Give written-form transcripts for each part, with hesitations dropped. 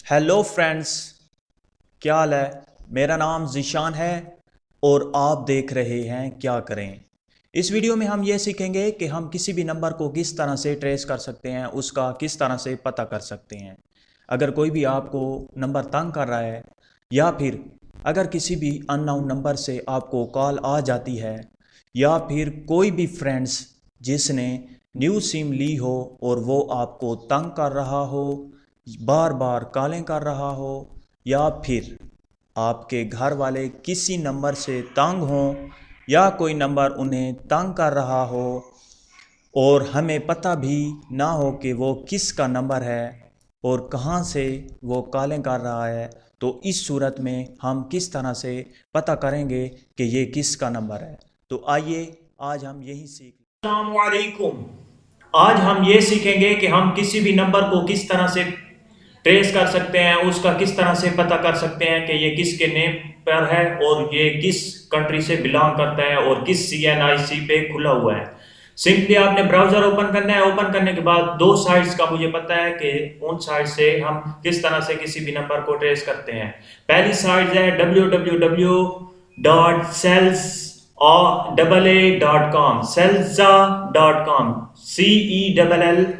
Hello friends, क्या हाल है। मेरा नाम ज़ीशान है और आप देख रहे हैं क्या करें। इस वीडियो में हम ये सीखेंगे कि हम किसी भी नंबर को किस तरह से ट्रेस कर सकते हैं, उसका किस तरह से पता कर सकते हैं। अगर कोई भी आपको नंबर तंग कर रहा है या फिर अगर किसी भी अननोन नंबर से आपको कॉल आ जाती है या फिर कोई भी फ्रेंड्स जिसने न्यू सिम ली हो और वो आपको तंग कर रहा हो, बार बार कॉलें कर रहा हो, या फिर आपके घर वाले किसी नंबर से तंग हों या कोई नंबर उन्हें तंग कर रहा हो और हमें पता भी ना हो कि वो किसका नंबर है और कहाँ से वो कॉलिंग कर रहा है, तो इस सूरत में हम किस तरह से पता करेंगे कि ये किसका नंबर है। तो आइए आज हम यही सीख। अस्सलाम वालेकुम। आज हम ये सीखेंगे कि हम किसी भी नंबर को किस तरह से ट्रेस कर सकते हैं, उसका किस तरह से पता कर सकते हैं कि ये किसके नेम पर है और ये किस कंट्री से बिलोंग करता है और किस CNIC पे खुला हुआ है। सिंपली आपने ब्राउजर ओपन करना है। ओपन करने के बाद दो साइट्स का मुझे पता है कि उन साइट से हम किस तरह से किसी भी नंबर को ट्रेस करते हैं। पहली साइट है www.celsa.com, celsa.com, CELLSAA.com,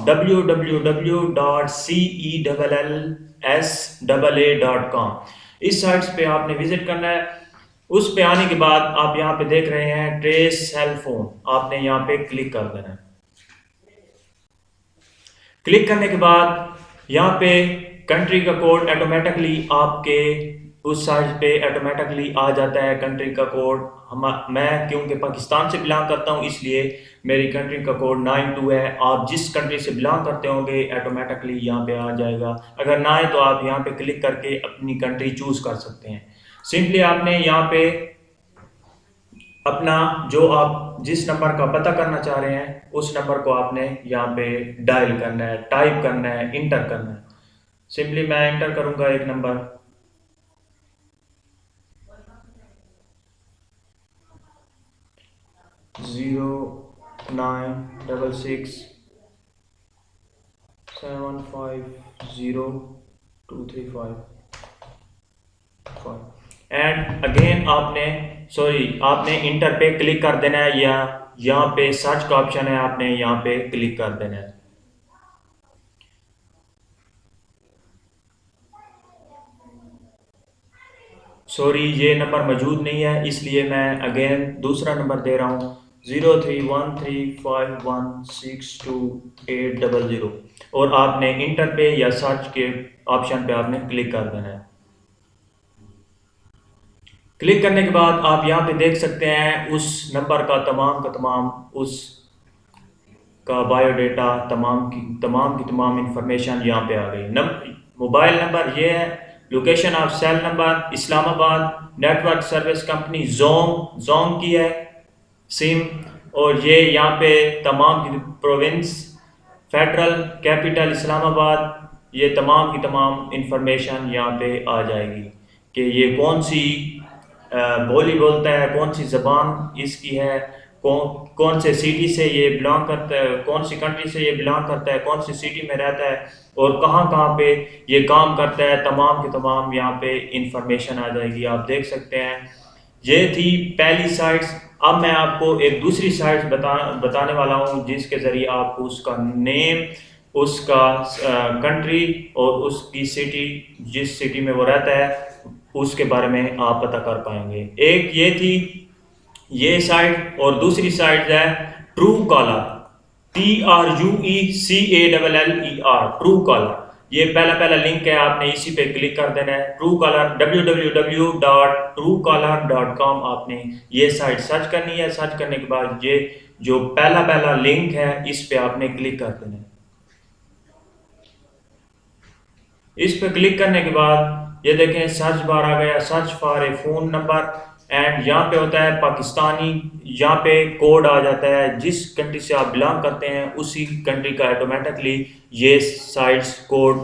www.CELLSAA.com। इस साइट्स पे आपने विजिट करना है। उस पे आने के बाद आप यहाँ पे देख रहे हैं ट्रेस सेल फोन, आपने यहाँ पे क्लिक कर देना है। क्लिक करने के बाद यहाँ पे कंट्री का कोड ऑटोमेटिकली आपके उस साइट पे ऑटोमेटिकली आ जाता है। कंट्री का कोड मैं क्योंकि पाकिस्तान से बिलोंग करता हूँ इसलिए मेरी कंट्री का कोड 92 है। आप जिस कंट्री से बिलोंग करते होंगे ऑटोमेटिकली यहाँ पे आ जाएगा। अगर ना आए तो आप यहाँ पे क्लिक करके अपनी कंट्री चूज कर सकते हैं। सिंपली आपने यहाँ पे अपना जो आप जिस नंबर का पता करना चाह रहे हैं उस नंबर को आपने यहाँ पे डायल करना है, टाइप करना है, इंटर करना है। सिंपली मैं इंटर करूंगा एक नंबर 0966750235 एंड अगेन आपने इंटर पे क्लिक कर देना है या यहाँ पे सर्च का ऑप्शन है, आपने यहाँ पे क्लिक कर देना है। सॉरी, ये नंबर मौजूद नहीं है इसलिए मैं अगेन दूसरा नंबर दे रहा हूँ 0313516280 और आपने इंटर पे या सर्च के ऑप्शन पे आपने क्लिक कर देना है। क्लिक करने के बाद आप यहाँ पे देख सकते हैं उस नंबर का तमाम उस का बायोडेटा, तमाम की तमाम इंफॉर्मेशन यहाँ पे आ गई। मोबाइल नंबर ये है, location of cell number Islamabad, network service company Zong की है सिम, और ये यहाँ पे तमाम की प्रोविंस, फेडरल कैपिटल इस्लामाबाद, ये तमाम की तमाम इंफॉर्मेशन यहाँ पे आ जाएगी कि ये कौन सी बोली बोलता है, कौन सी ज़बान इसकी है, कौन से सिटी से ये बिलोंग करता है, कौन सी कंट्री से ये बिलोंग करता है, कौन सी सिटी में रहता है और कहाँ कहाँ पे ये काम करता है। तमाम के तमाम यहाँ पे इंफॉर्मेशन आ जाएगी, आप देख सकते हैं। ये थी पहली साइट्स। अब मैं आपको एक दूसरी साइट बताने वाला हूँ जिसके ज़रिए आप उसका नेम, उसका कंट्री और उसकी सिटी, जिस सिटी में वो रहता है उसके बारे में आप पता कर पाएंगे। एक ये थी ये साइट और दूसरी साइट है true collar, TRUECALLER, true collar. ये पहला लिंक है, आपने इसी पे क्लिक कर देना है। ट्रू कॉलर www.truecaller.com आपने ये साइट सर्च करनी है। सर्च करने के बाद ये जो पहला लिंक है इस पे आपने क्लिक कर देना है। इस पे क्लिक करने के बाद ये देखें सर्च बार आ गया, search for a phone number, and यहाँ पे होता है पाकिस्तानी, यहाँ पे कोड आ जाता है। जिस कंट्री से आप बिलोंग करते हैं उसी कंट्री का ऑटोमेटिकली ये साइट्स कोड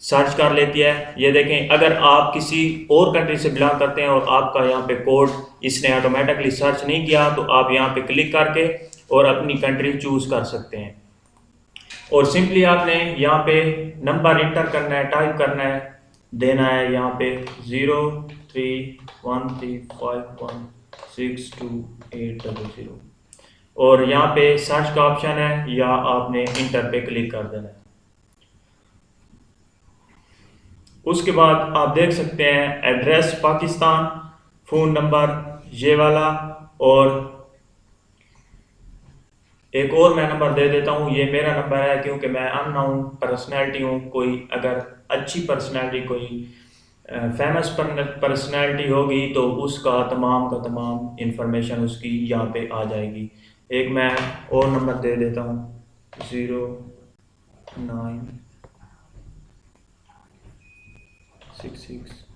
सर्च कर लेती है। ये देखें, अगर आप किसी और कंट्री से बिलोंग करते हैं और आपका यहाँ पे कोड इसने ऑटोमेटिकली सर्च नहीं किया तो आप यहाँ पे क्लिक करके और अपनी कंट्री चूज कर सकते हैं। और सिंपली आपने यहाँ पे नंबर इंटर करना है, टाइप करना है, देना है यहाँ पे 0313516280 और यहाँ पे सर्च का ऑप्शन है या आपने इंटर पे क्लिक कर देना है। उसके बाद आप देख सकते हैं एड्रेस पाकिस्तान, फ़ोन नंबर ये वाला, और एक और मैं नंबर दे देता हूँ, ये मेरा नंबर है क्योंकि मैं अननोन पर्सनैलिटी हूँ। कोई अगर अच्छी पर्सनैलिटी, कोई फेमस पर्सनैलिटी होगी तो उसका तमाम का तमाम इंफॉर्मेशन उसकी यहाँ पे आ जाएगी। एक मैं और नंबर दे देता हूँ 0966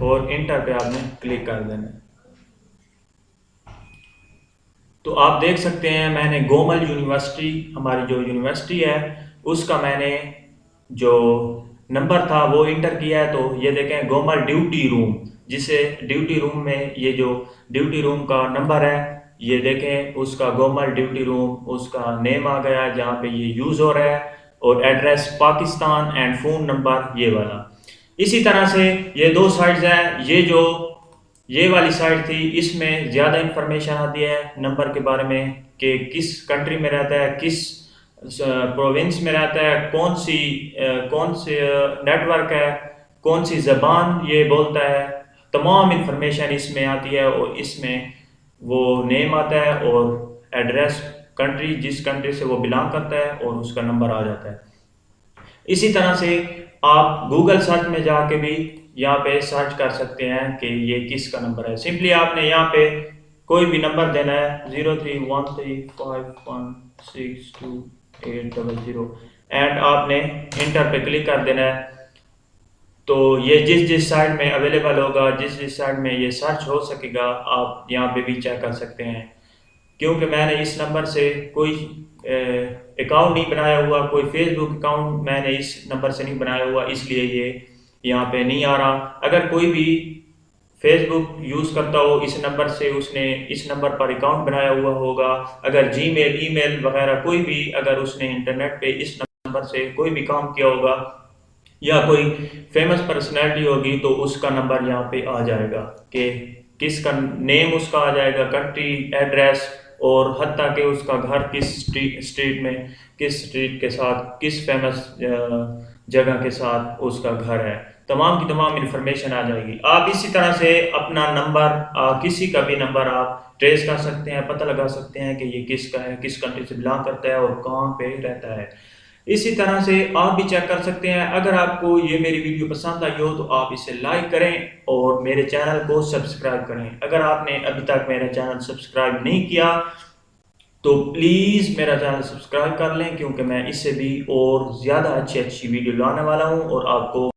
और इंटर पे आपने क्लिक कर देना है। तो आप देख सकते हैं मैंने गोमल यूनिवर्सिटी, हमारी जो यूनिवर्सिटी है उसका मैंने जो नंबर था वो इंटर किया है। तो ये देखें गोमल ड्यूटी रूम, जिसे ड्यूटी रूम में ये जो ड्यूटी रूम का नंबर है ये देखें, उसका गोमल ड्यूटी रूम उसका नेम आ गया जहाँ पे ये यूज़ हो रहा है, और address Pakistan and phone number ये वाला। इसी तरह से ये दो साइड्स हैं, ये वाली साइड थी, इसमें ज़्यादा इंफॉर्मेशन आती है नंबर के बारे में कि किस कंट्री में रहता है, किस प्रोविंस में रहता है, कौन सी नेटवर्क है, कौन सी ज़बान ये बोलता है, तमाम इंफॉर्मेशन इसमें आती है। और इसमें वो नेम आता है और एड्रेस, कंट्री जिस कंट्री से वो बिलोंग करता है, और उसका नंबर आ जाता है। इसी तरह से आप गूगल सर्च में जाके भी यहाँ पे सर्च कर सकते हैं कि ये किसका नंबर है। सिंपली आपने यहाँ पे कोई भी नंबर देना है 0313516280 एंड आपने इंटर पे क्लिक कर देना है। तो ये जिस जिस साइड में अवेलेबल होगा, जिस जिस साइड में ये सर्च हो सकेगा, आप यहाँ पे भी चेक कर सकते हैं। क्योंकि मैंने इस नंबर से कोई अकाउंट नहीं बनाया हुआ, कोई फेसबुक अकाउंट मैंने इस नंबर से नहीं बनाया हुआ, इसलिए ये यहाँ पे नहीं आ रहा। अगर कोई भी फेसबुक यूज़ करता हो इस नंबर से, उसने इस नंबर पर अकाउंट बनाया हुआ होगा, अगर जीमेल, ईमेल वगैरह कोई भी, अगर उसने इंटरनेट पे इस नंबर से कोई भी काम किया होगा या कोई फेमस पर्सनैलिटी होगी, तो उसका नंबर यहाँ पे आ जाएगा कि किसका नेम उसका आ जाएगा, कंट्री, एड्रेस, और हत्ता कि उसका घर किस स्ट्रीट में, किस स्ट्रीट के साथ, किस फेमस जगह के साथ उसका घर है, तमाम की तमाम इंफॉर्मेशन आ जाएगी। आप इसी तरह से अपना नंबर, किसी का भी नंबर आप ट्रेस कर सकते हैं, पता लगा सकते हैं कि ये किसका है, किस कंट्री से बिलोंग करता है और कहाँ पे रहता है। इसी तरह से आप भी चेक कर सकते हैं। अगर आपको ये मेरी वीडियो पसंद आई हो तो आप इसे लाइक करें और मेरे चैनल को सब्सक्राइब करें। अगर आपने अभी तक मेरा चैनल सब्सक्राइब नहीं किया तो प्लीज़ मेरा चैनल सब्सक्राइब कर लें, क्योंकि मैं इससे भी और ज़्यादा अच्छी अच्छी वीडियो लाने वाला हूँ और आपको